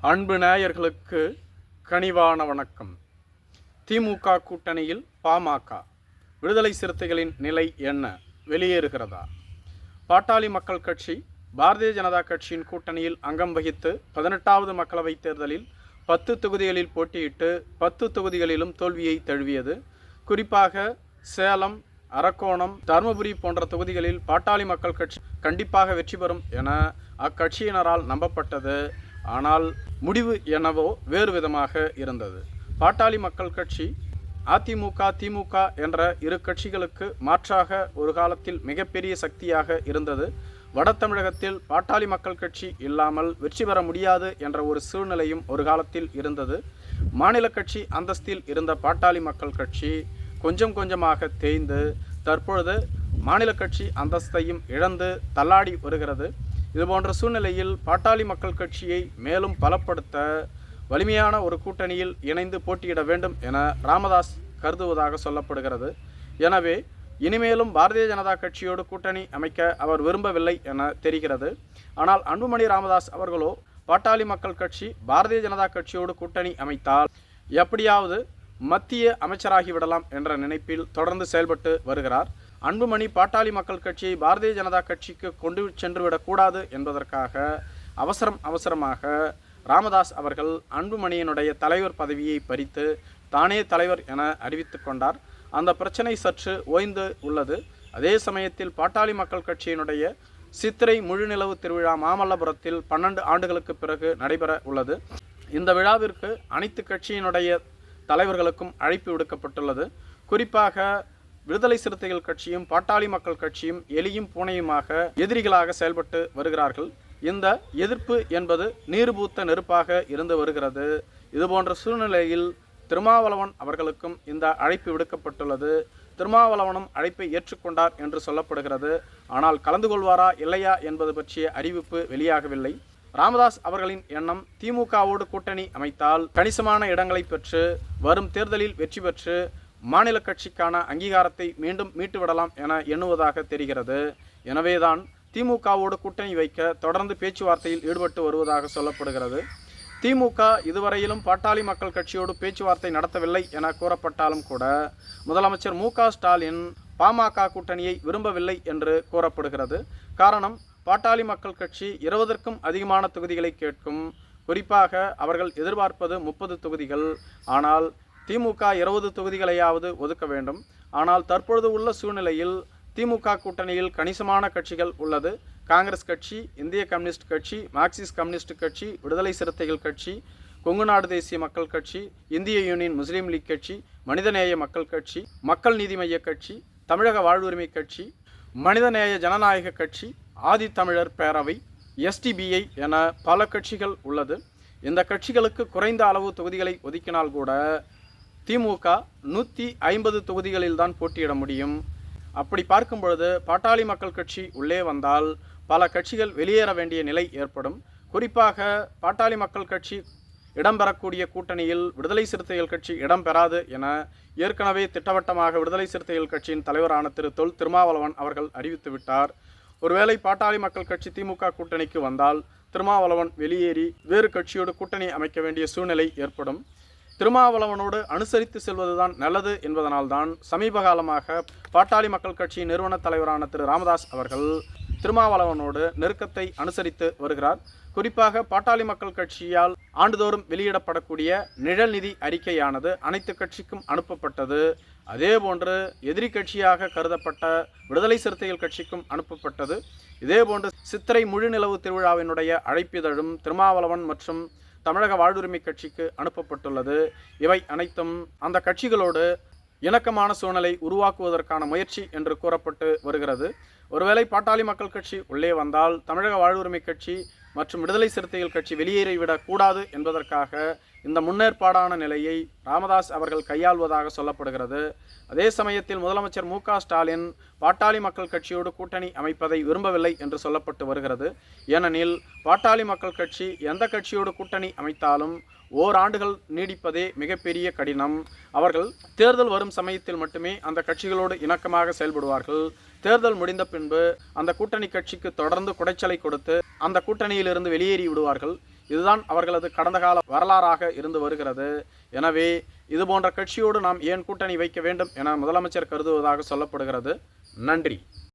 அன்பு நேயர்களுக்கு கனிவான வணக்கம். திமுக கூட்டணியில் பாமக, விடுதலை சிறுத்தைகளின் நிலை என்ன? வெளியேறுகிறதா? பாட்டாளி மக்கள் கட்சி பாரதிய ஜனதா கட்சியின் கூட்டணியில் அங்கம் வகித்து 18வது மக்களவைத் தேர்தலில் 10 தொகுதிகளில் போட்டியிட்டு 10 தொகுதிகளிலும் தோல்வியை தழுவியது. குறிப்பாக சேலம், அரக்கோணம், தருமபுரி போன்ற தொகுதிகளில் பாட்டாளி மக்கள் கட்சி கண்டிப்பாக வெற்றி பெறும் என அக்கட்சியினரால் நம்பப்பட்டது. ஆனால் முடிவு என்னவோ வேறு விதமாக இருந்தது. பாட்டாளி மக்கள் கட்சி அதிமுக, திமுக என்ற இரு கட்சிகளுக்கு மாற்றாக ஒரு காலத்தில் மிகப்பெரிய சக்தியாக இருந்தது. வட தமிழகத்தில் பாட்டாளி மக்கள் கட்சி இல்லாமல் வெற்றி பெற முடியாது என்ற ஒரு சூழ்நிலையும் ஒரு காலத்தில் இருந்தது. மாநில கட்சி அந்தஸ்தில் இருந்த பாட்டாளி மக்கள் கட்சி கொஞ்சம் கொஞ்சமாக தேய்ந்து தற்பொழுது மாநில கட்சி அந்தஸ்தையும் இழந்து தள்ளாடி வருகிறது. இதுபோன்ற சூழ்நிலையில் பாட்டாளி மக்கள் கட்சியை மேலும் பலப்படுத்த வலிமையான ஒரு கூட்டணியில் இணைந்து போட்டியிட வேண்டும் என ராமதாஸ் கருதுவதாக சொல்லப்படுகிறது. எனவே இனிமேலும் பாரதிய ஜனதா கட்சியோடு கூட்டணி அமைக்க அவர் விரும்பவில்லை என தெரிகிறது. ஆனால் அன்புமணி ராமதாஸ் அவர்களோ பாட்டாளி மக்கள் கட்சி பாரதிய ஜனதா கட்சியோடு கூட்டணி அமைத்தால் எப்படியாவது மத்திய அமைச்சராகிவிடலாம் என்ற நினைப்பில் தொடர்ந்து செயல்பட்டு வருகிறார். அன்புமணி பாட்டாளி மக்கள் கட்சியை பாரதிய ஜனதா கட்சிக்கு கொண்டு சென்று விடக்கூடாது என்பதற்காக அவசரமாக ராமதாஸ் அவர்கள் அன்புமணியினுடைய தலைவர் பதவியை பறித்து தானே தலைவர் என அறிவித்து கொண்டார். அந்த பிரச்சனை சற்று ஓய்ந்து உள்ளது. அதே சமயத்தில் பாட்டாளி மக்கள் கட்சியினுடைய சித்திரை முழுநிலவு திருவிழா மாமல்லபுரத்தில் 12 ஆண்டுகளுக்கு பிறகு நடைபெற உள்ளது. இந்த விழாவிற்கு அனைத்து கட்சியினுடைய தலைவர்களுக்கும் அழைப்பு விடுக்கப்பட்டுள்ளது. குறிப்பாக விடுதலை சிறுத்தைகள் கட்சியும் பாட்டாளி மக்கள் கட்சியும் எலியும் பூனையுமாக எதிரிகளாக செயல்பட்டு வருகிறார்கள். இந்த எதிர்ப்பு என்பது நீர்பூத்த நெருப்பாக இருந்து வருகிறது. இதுபோன்ற சூழ்நிலையில் திருமாவளவன் அவர்களுக்கும் இந்த அழைப்பு விடுக்கப்பட்டுள்ளது. திருமாவளவனும் அழைப்பை ஏற்றுக்கொண்டார் என்று சொல்லப்படுகிறது. ஆனால் கலந்து கொள்வாரா இல்லையா என்பது பற்றிய அறிவிப்பு வெளியாகவில்லை. ராமதாஸ் அவர்களின் எண்ணம் திமுகவோடு கூட்டணி அமைத்தால் கணிசமான இடங்களை பெற்று வரும் தேர்தலில் வெற்றி பெற்று மாநில கட்சிக்கான அங்கீகாரத்தை மீண்டும் மீட்டுவிடலாம் என எண்ணுவதாக தெரிகிறது. எனவேதான் திமுகவோடு கூட்டணி வைக்க தொடர்ந்து பேச்சுவார்த்தையில் ஈடுபட்டு வருவதாக சொல்லப்படுகிறது. திமுக இதுவரையிலும் பாட்டாளி மக்கள் கட்சியோடு பேச்சுவார்த்தை நடத்தவில்லை என கூறப்பட்டாலும் கூட முதலமைச்சர் மு.க.ஸ்டாலின் பாமக கூட்டணியை விரும்பவில்லை என்று கூறப்படுகிறது. காரணம், பாட்டாளி மக்கள் கட்சி 20க்கும் அதிகமான தொகுதிகளை கேட்கும். குறிப்பாக அவர்கள் எதிர்பார்ப்பது 30 தொகுதிகள். ஆனால் திமுக 20 தொகுதிகளையாவது ஒதுக்க வேண்டும். ஆனால் தற்பொழுது உள்ள சூழ்நிலையில் திமுக கூட்டணியில் கணிசமான கட்சிகள் உள்ளது. காங்கிரஸ் கட்சி, இந்திய கம்யூனிஸ்ட் கட்சி, மார்க்சிஸ்ட் கம்யூனிஸ்ட் கட்சி, விடுதலை சிறுத்தைகள் கட்சி, கொங்குநாடு தேசிய மக்கள் கட்சி, இந்திய யூனியன் முஸ்லீம் லீக் கட்சி, மனிதநேய மக்கள் கட்சி, மக்கள் நீதி மய்ய கட்சி, தமிழக வாழ்வுரிமை கட்சி, மனிதநேய ஜனநாயக கட்சி, ஆதித்தமிழர் பேரவை, எஸ்டிபிஐ என பல கட்சிகள் உள்ளது. இந்த கட்சிகளுக்கு குறைந்த அளவு தொகுதிகளை ஒதுக்கினால் கூட திமுக 150 தொகுதிகளில் தான் போட்டியிட முடியும். அப்படி பார்க்கும் பொழுது பாட்டாளி மக்கள் கட்சி உள்ளே வந்தால் பல கட்சிகள் வெளியேற வேண்டிய நிலை ஏற்படும். குறிப்பாக பாட்டாளி மக்கள் கட்சி இடம்பெறக்கூடிய கூட்டணியில் விடுதலை சிறுத்தைகள் கட்சி இடம்பெறாது என ஏற்கனவே திட்டவட்டமாக விடுதலை சிறுத்தைகள் கட்சியின் தலைவரான தொல் திருமாவளவன் அவர்கள் அறிவித்துவிட்டார். ஒருவேளை பாட்டாளி மக்கள் கட்சி திமுக கூட்டணிக்கு வந்தால் திருமாவளவன் வெளியேறி வேறு கட்சியோடு கூட்டணி அமைக்க வேண்டிய சூழ்நிலை ஏற்படும். திருமாவளவனோடு அனுசரித்து செல்வதுதான் நல்லது என்பதனால்தான் சமீப காலமாக பாட்டாளி மக்கள் கட்சியின் நிறுவன தலைவரான திரு ராமதாஸ் அவர்கள் திருமாவளவனோடு நெருக்கத்தை அனுசரித்து வருகிறார். குறிப்பாக பாட்டாளி மக்கள் கட்சியால் ஆண்டுதோறும் வெளியிடப்படக்கூடிய நிழல் நிதி அறிக்கையானது அனைத்து கட்சிக்கும் அனுப்பப்பட்டது. அதேபோன்று எதிரி கட்சியாக கருதப்பட்ட விடுதலை சிறுத்தைகள் கட்சிக்கும் அனுப்பப்பட்டது. இதேபோன்று சித்திரை முழுநிலவு திருவிழாவினுடைய அழைப்பிதழும் திருமாவளவன் மற்றும் தமிழக வாழ்வுரிமை கட்சிக்கு அனுப்பப்பட்டுள்ளது. இவை அனைத்தும் அந்த கட்சிகளோடு இணக்கமான சூழ்நிலை உருவாக்குவதற்கான முயற்சி என்று கூறப்பட்டு வருகிறது. ஒருவேளை பாட்டாளி மக்கள் கட்சி உள்ளே வந்தால் தமிழக வாழ்வுரிமை கட்சி மற்றும் விடுதலை சிறுத்தைகள் கட்சி வெளியேறிவிடக் கூடாது என்பதற்காக இந்த முன்னேற்பாடான நிலையை ராமதாஸ் அவர்கள் கையாள்வதாக சொல்லப்படுகிறது. அதே சமயத்தில் முதலமைச்சர் மு.க.ஸ்டாலின் பாட்டாளி மக்கள் கட்சியோடு கூட்டணி அமைப்பதை விரும்பவில்லை என்று சொல்லப்பட்டு வருகிறது. ஏனெனில் பாட்டாளி மக்கள் கட்சி எந்த கட்சியோடு கூட்டணி அமைத்தாலும் ஓராண்டுகள் நீடிப்பதே மிகப்பெரிய கடினம். அவர்கள் தேர்தல் வரும் சமயத்தில் மட்டுமே அந்த கட்சிகளோடு இணக்கமாக செயல்படுவார்கள். தேர்தல் முடிந்த பின்பு அந்த கூட்டணி கட்சிக்கு தொடர்ந்து குடைச்சலை கொடுத்து அந்த கூட்டணியிலிருந்து வெளியேறி விடுவார்கள். இதுதான் அவர்களது கடந்த கால வரலாறாக இருந்து வருகிறது. எனவே இது போன்ற கட்சியோடு நாம் ஏன் கூட்டணி வைக்க வேண்டும் என முதலமைச்சர் கருதுவதாக சொல்லப்படுகிறது. நன்றி.